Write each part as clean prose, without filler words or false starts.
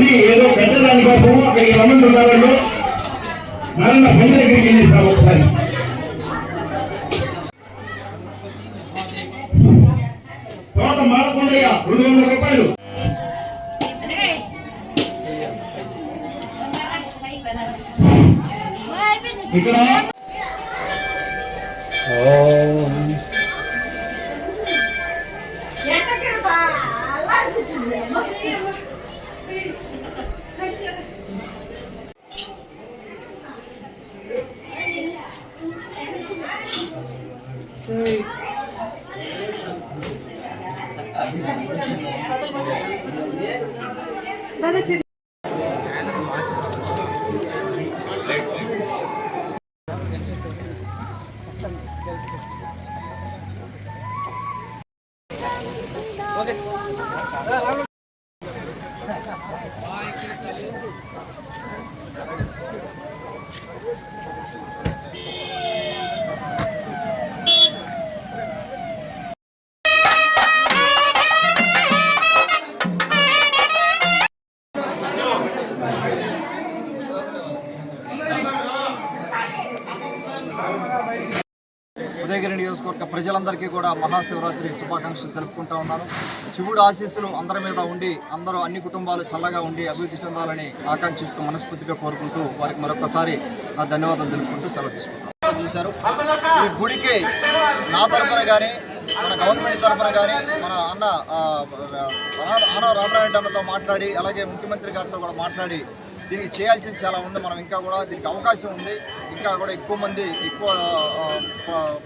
ఉంది ఏదో పెద్దదాని కోసం అక్కడికి రమ్మంటున్నారండి. మరణ బండి దగ్గరికి వెళ్ళేస్తాం ఒకసారి. తోట మాలకొండయ్య 200 రూపాయలు. ఇక్కడ ఉదయగిరి నియోజకవర్గ ప్రజలందరికీ కూడా మహాశివరాత్రి శుభాకాంక్షలు తెలుపుకుంటా ఉన్నాను. శివుడు ఆశీస్సులు అందరి మీద ఉండి అందరూ అన్ని కుటుంబాలు చల్లగా ఉండి అభివృద్ధి చెందాలని ఆకాంక్షిస్తూ మనస్ఫూర్తిగా కోరుకుంటూ వారికి మరొకసారి ధన్యవాదాలు తెలుపుకుంటూ సెలవు తీసుకుంటాం. చూశారు ఈ గుడికి నా తరఫున కానీ మన గవర్నమెంట్ తరఫున కానీ మన అన్న రామనారాయణ అన్నతో మాట్లాడి అలాగే ముఖ్యమంత్రి గారితో కూడా మాట్లాడి దీనికి చేయాల్సింది చాలా ఉంది. మనం ఇంకా కూడా దీనికి అవకాశం ఉంది. ఇంకా కూడా ఎక్కువ మంది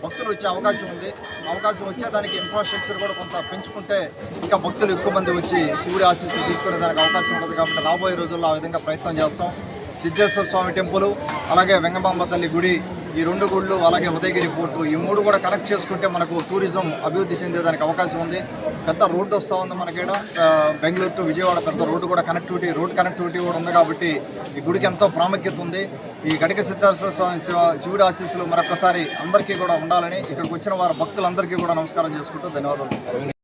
భక్తులు వచ్చే అవకాశం ఉంది. అవకాశం వచ్చేదానికి ఇన్ఫ్రాస్ట్రక్చర్ కూడా కొంత పెంచుకుంటే ఇంకా భక్తులు ఎక్కువ మంది వచ్చి శివుడి ఆశీస్సులు తీసుకునే దానికి అవకాశం ఉంటుంది. కాబట్టి రాబోయే రోజుల్లో ఆ విధంగా ప్రయత్నం చేస్తాం. సిద్ధేశ్వర స్వామి టెంపుల్ అలాగే వెంగమాంబ తల్లి గుడి ఈ 2 గుళ్ళు అలాగే ఉదయగిరి పోర్టు ఈ 3 కూడా కనెక్ట్ చేసుకుంటే మనకు టూరిజం అభివృద్ధి చెందేదానికి అవకాశం ఉంది. పెద్ద రోడ్డు వస్తూ ఉంది మనకేడ బెంగళూరు టు విజయవాడ పెద్ద రోడ్డు కూడా రోడ్ కనెక్టివిటీ కూడా ఉంది. కాబట్టి ఈ గుడికి ఎంతో ప్రాముఖ్యత ఉంది. ఈ గడిక సిద్ధేశ్వర స్వామి శివుడి ఆశీస్సులు మరొకసారి అందరికీ కూడా ఉండాలని ఇక్కడికి వచ్చిన వారి భక్తులందరికీ కూడా నమస్కారం చేసుకుంటూ ధన్యవాదాలు.